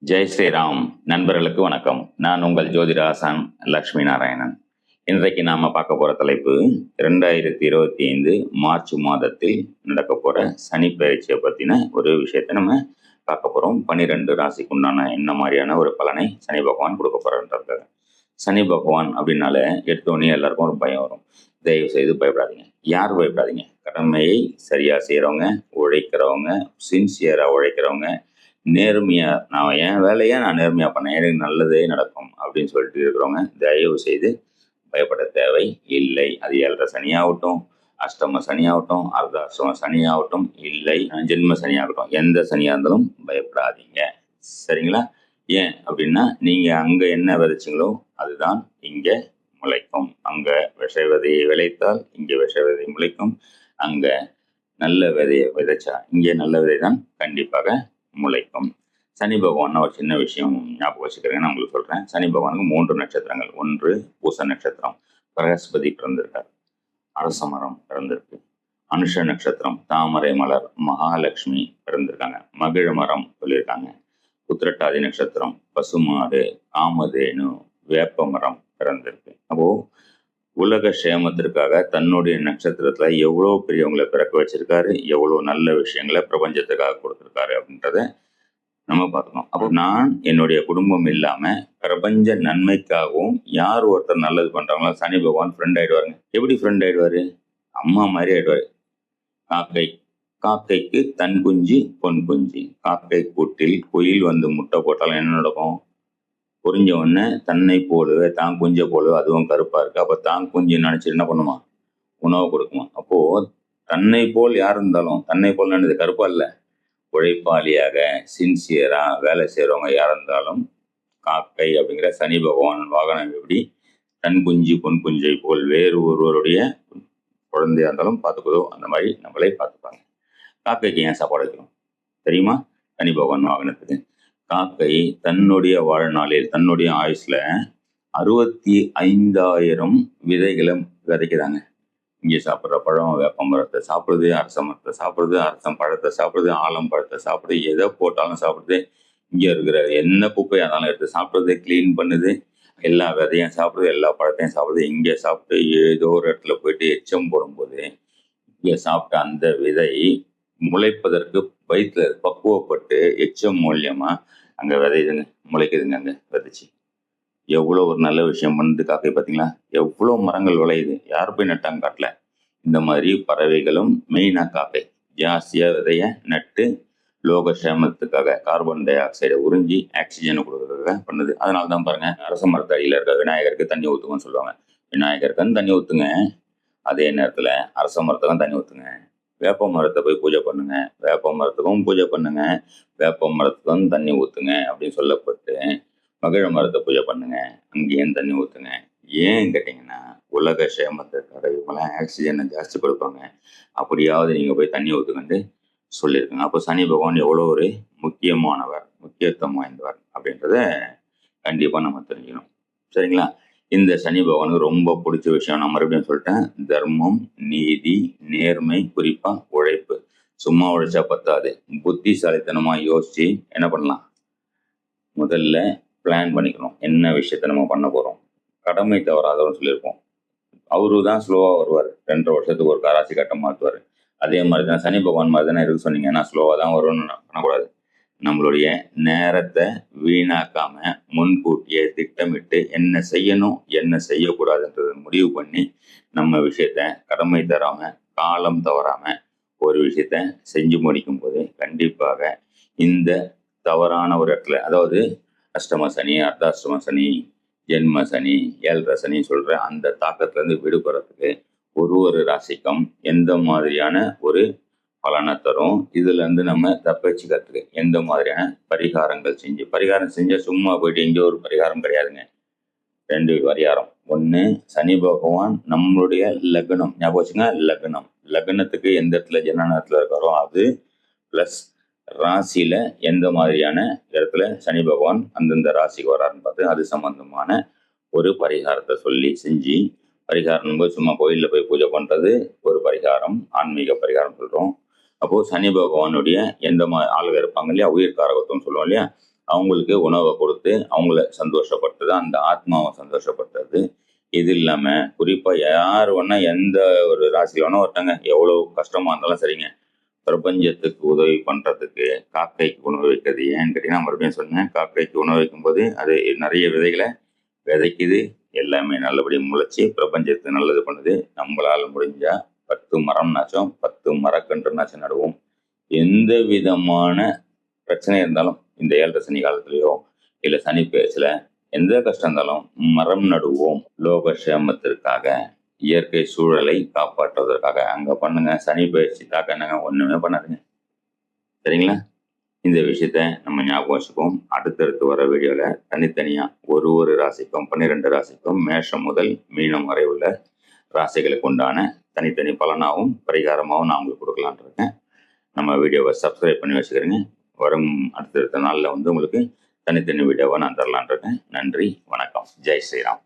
ஜெய் ஸ்ரீராம். நண்பர்களுக்கு வணக்கம். நான் உங்கள் ஜோதிராசன் லக்ஷ்மி நாராயணன். இன்றைக்கு நாம பார்க்க போற தலைப்பு 2025 மார்ச் மாதத்தில் நடக்க போற சனி பயிற்சியை பத்தின ஒரு விஷயத்தை நம்ம பார்க்க போறோம். 12 ராசிக்கு உண்டான என்ன மாதிரியான ஒரு பலனை சனி பகவான் கொடுக்க போறாருன்றது. சனி பகவான் அப்படின்னால எடுத்தோடனே எல்லாருக்கும் ஒரு பயம் வரும். தயவு செய்து பயப்படாதீங்க. யார் பயப்படாதீங்க? கடமையை சரியா செய்யறவங்க, உழைக்கிறவங்க, சின்சியரா உழைக்கிறவங்க, நேர்மையா நான் என் வேலையை நான் நேர்மையா பண்ணேன், எனக்கு நல்லதே நடக்கும் அப்படின்னு சொல்லிட்டு இருக்கிறவங்க தயவு செய்து பயப்பட தேவை இல்லை. அது 7.5 சனியாகட்டும், அஷ்டம சனியாகட்டும், அர்த்தாஷ்டம சனியாகட்டும், இல்லை ஜென்ம சனியாகட்டும், எந்த சனியா இருந்தாலும் பயப்படாதீங்க. சரிங்களா? ஏன் அப்படின்னா நீங்க அங்க என்ன விதைச்சிங்களோ அதுதான் இங்க முளைக்கும். அங்க விஷ விதையை விளைத்தால் இங்க விஷ விதை முளைக்கும். அங்க நல்ல விதையை விதைச்சா இங்கே நல்ல விதை தான் கண்டிப்பாக முளைக்கும். சனி பகவான் ஒரு சின்ன விஷயம் ஞாபகம் வச்சுக்கிறேன், நான் உங்களுக்கு சொல்றேன். சனி பகவானுக்கு 3 நட்சத்திரங்கள். 1 பூச நட்சத்திரம், பிரகஸ்பதி பிறந்திருக்கார், அரச மரம் பிறந்திருக்கு. அனுஷ நட்சத்திரம், தாமரை மலர், மகாலட்சுமி பிறந்திருக்காங்க, மகிழ மரம் சொல்லியிருக்காங்க. உத்திரட்டாதி நட்சத்திரம், பசுமாடு, காமதேனு, வேப்ப மரம் பிறந்திருக்கு. அப்போ உலக சேமத்திற்காக தன்னுடைய நட்சத்திரத்துல எவ்வளவு பெரியவங்களை பிறக்க வச்சிருக்காரு, எவ்வளவு நல்ல விஷயங்களை பிரபஞ்சத்துக்காக கொடுத்திருக்காரு அப்படின்றத நம்ம பார்க்கணும். அப்போ நான் என்னுடைய குடும்பம் இல்லாம பிரபஞ்ச நன்மைக்காகவும் யார் ஒருத்தர் நல்லது பண்றாங்களோ சனி பகவான் ஃப்ரெண்ட் ஆயிடுவாருங்க. எப்படி ஃப்ரெண்ட் ஆயிடுவாரு? அம்மா மாதிரி ஆயிடுவாரு. காக்கைக்கு தன் குஞ்சு பொன் குஞ்சு. காக்கை கூட்டில் குயில் வந்து முட்டை போட்டாலும் என்ன நடக்கும்? புரிஞ்ச உடனே தன்னை போலவே தான் குஞ்சை போலவே அதுவும் கருப்பா இருக்கு. அப்ப தான் குஞ்சு நினைச்சு என்ன பண்ணுமா? உணவு கொடுக்குமா. அப்போ தன்னை போல் யார் இருந்தாலும், தன்னை போல் நினைச்சது கருப்பா இல்ல, உழைப்பாளியாக சின்சியரா வேலை செய்யறவங்க யார் இருந்தாலும் காக்கை அப்படிங்கிற சனி பகவான் வாகனம் எப்படி தன் குஞ்சு பொன் குஞ்சை போல் வேறு ஒருவருடைய குழந்தையா இருந்தாலும் பார்த்துக்குதோ அந்த மாதிரி நம்மளே பார்த்துப்பாங்க. காக்கைக்கு ஏன் சாப்பாடு வைக்கணும் தெரியுமா? சனி பகவான் வாகனத்துக்கு. காக்கை தன்னுடைய வாழ்நாளில் தன்னுடைய ஆயுஷ்ல 65,000 விதைகளை விதைக்கிறாங்க. இங்கே சாப்பிட்ற பழம் வேப்ப மரத்தை சாப்பிடுது, அரச மரத்தை சாப்பிடுது, அரசம் பழத்தை சாப்பிடுது, ஆலம் பழத்தை சாப்பிடுது, எதை போட்டாலும் சாப்பிடுது. இங்க இருக்கிற என்ன குப்பையா இருந்தாலும் எடுத்து சாப்பிடுது, கிளீன் பண்ணுது, எல்லா விதையும் சாப்பிடுது, எல்லா பழத்தையும் சாப்பிடுது. இங்கே சாப்பிட்டு ஏதோ ஒரு இடத்துல போயிட்டு எச்சம் போடும்போது இங்கே சாப்பிட்ட அந்த விதை முளைப்பதற்கு வயிற்றுல பக்குவப்பட்டு எச்சம் மூலியமா அங்க விதைதுங்க, முளைக்குதுங்க. அங்க விதைச்சு எவ்வளோ ஒரு நல்ல விஷயம் பண்ணுது காக்கை. பார்த்தீங்களா? எவ்வளோ மரங்கள் விளையுது. யார் போய் நட்டாங்க காட்டில்? இந்த மாதிரி பறவைகளும் மெயினா காக்கை ஜாஸ்தியா விதைய நட்டு லோக சேமத்துக்காக கார்பன் டை ஆக்சைடை உறிஞ்சி ஆக்சிஜனை கொடுக்கறதுக்காக பண்ணுது. அதனால தான் பாருங்க, அரச மரத்தடியில் இருக்க விநாயகருக்கு தண்ணி ஊற்றுங்கன்னு சொல்லுவாங்க. விநாயகருக்குன்னு தண்ணி ஊற்றுங்க, அதே நேரத்தில் அரச மரத்துக்கும் தண்ணி ஊற்றுங்க. வேப்ப மரத்தை போய் பூஜை பண்ணுங்க, வேப்ப மரத்துக்கும் பூஜை பண்ணுங்க, வேப்ப மரத்துக்கும் தண்ணி ஊற்றுங்க அப்படின்னு சொல்லப்பட்டு மகிழ மரத்தை பூஜை பண்ணுங்க, அங்கேயும் தண்ணி ஊற்றுங்க. ஏன் கேட்டிங்கன்னா உலக சேமத்துக்காக இவங்களாம் ஆக்சிஜனை ஜாஸ்தி கொடுப்பாங்க. அப்படியாவது நீங்கள் போய் தண்ணி ஊற்றுக்கண்டு சொல்லியிருக்காங்க. அப்போ சனி பகவான் எவ்வளோ ஒரு முக்கியமானவர், முக்கியத்துவம் வாய்ந்தவர் அப்படின்றத கண்டிப்பாக நம்ம தெரிஞ்சுக்கணும். சரிங்களா? இந்த சனி பகவானுக்கு ரொம்ப பிடிச்ச விஷயம் நான் மறுபடியும் சொல்லிட்டேன், தர்மம், நீதி, நேர்மை, குறிப்பா உழைப்பு. சும்மா உழைச்சா பத்தாது, புத்திசாலித்தனமா யோசிச்சு என்ன பண்ணலாம்? முதல்ல பிளான் பண்ணிக்கணும், என்ன விஷயத்த நம்ம பண்ண போறோம். கடமை தவறாதவன்னு சொல்லியிருப்போம். அவரு தான் ஸ்லோவா வருவார், 2.5 வருஷத்துக்கு ஒரு ராசி கட்டம் மாற்றுவார். அதே மாதிரி தான் சனி பகவான் மாதிரி தானே இருக்கு சொன்னீங்க. நான் ஸ்லோவா தான் வரும்னு பண்ணக்கூடாது. நம்மளுடைய நேரத்தை வீணாக்காம முன்கூட்டியே திட்டமிட்டு என்ன செய்யணும் என்ன செய்யக்கூடாதுன்றத முடிவு பண்ணி நம்ம விஷயத்த கடமை தராம காலம் தவறாம ஒரு விஷயத்த செஞ்சு முடிக்கும் போது கண்டிப்பாக இந்த தவறான ஒரு இடத்துல, அதாவது அஷ்டம சனி, அர்த்தாஷ்டம சனி, ஜென்ம சனி, 7.5 சனி சொல்ற அந்த தாக்கத்துல இருந்து விடுபடுறதுக்கு ஒரு ராசிக்கும் எந்த மாதிரியான ஒரு பலனை தரும், இதுல இருந்து நம்ம தப்பிச்சுக்கிறதுக்கு எந்த மாதிரியான பரிகாரங்கள் செஞ்சு. பரிகாரம் செஞ்சா சும்மா போயிட்டு எங்கேயோ ஒரு பரிகாரம் கிடையாதுங்க. 2 பரிகாரம். 1, சனி பகவான் நம்மளுடைய லக்னம், ஞாபகம் வச்சுங்க, லக்னத்துக்கு எந்த இடத்துல ஜனனத்துல இருக்காரோ அது, பிளஸ் ராசியில எந்த மாதிரியான இடத்துல சனி பகவான் அந்தந்த ராசிக்கு வராருன்னு பார்த்து அது சம்பந்தமான ஒரு பரிகாரத்தை சொல்லி செஞ்சு. பரிகாரம் போது சும்மா கோயிலில் போய் பூஜை பண்றது ஒரு பரிகாரம், ஆன்மீக பரிகாரம் சொல்றோம். அப்போ சனி பகவானுடைய எந்த ஆளுக இருப்பாங்க இல்லையா, உயிர் காரகத்துவம் சொல்லுவோம் இல்லையா, அவங்களுக்கு உணவை கொடுத்து அவங்கள சந்தோஷப்படுத்துறது, அந்த ஆத்மாவை சந்தோஷப்படுத்துறது. இது இல்லாமல் குறிப்பாக யார் வேணா எந்த ஒரு ராசியில் வேணா ஒருத்தங்க எவ்வளோ கஷ்டமாக இருந்தாலும் சரிங்க, பிரபஞ்சத்துக்கு உதவி பண்ணுறதுக்கு காக்கைக்கு உணவு வைக்கிறது. ஏன்னு கேட்டிங்கன்னா மறுபடியும் சொன்னேன், காக்கைக்கு உணவு வைக்கும்போது அது நிறைய விதைகளை விதைக்குது, எல்லாமே நல்லபடியாக முளைச்சி பிரபஞ்சத்துக்கு நல்லது பண்ணுது. நம்மளால் முடிஞ்சால் 10 மரம்னாச்சும் 10 மரக்கன்றுனாச்சும் நடுவோம். எந்த விதமான பிரச்சனை இருந்தாலும் இந்த 7 சனி காலத்துலேயோ இல்லை சனி பேச்சில் எந்த கஷ்டம் இருந்தாலும் மரம் நடுவோம். லோக சேமத்திற்காக, இயற்கை சூழலை காப்பாற்றுவதற்காக. அங்கே பண்ணுங்க. சனி பயிற்சி தாக்க என்னங்க, ஒன்றுமே பண்ணாதுங்க. சரிங்களா? இந்த விஷயத்த நம்ம ஞாபகம் வச்சுக்குவோம். அடுத்தடுத்து வர வீடியோவில் தனித்தனியாக ஒரு ராசிக்கும் 12 ராசிக்கும் மேஷம் முதல் மீனம் வரை உள்ள ராசிகளுக்கு உண்டான தனித்தனி பலனாகவும் பரிகாரமாகவும் நான் உங்களுக்கு கொடுக்கலான் இருக்கேன். நம்ம வீடியோவை சப்ஸ்கிரைப் பண்ணி வச்சுக்கிறேங்க. வரும் அடுத்தடுத்த நாளில் உங்களுக்கு தனித்தனி வீடியோவை நான் தரலான் இருக்கேன். நன்றி, வணக்கம். ஜெய் ஸ்ரீராம்.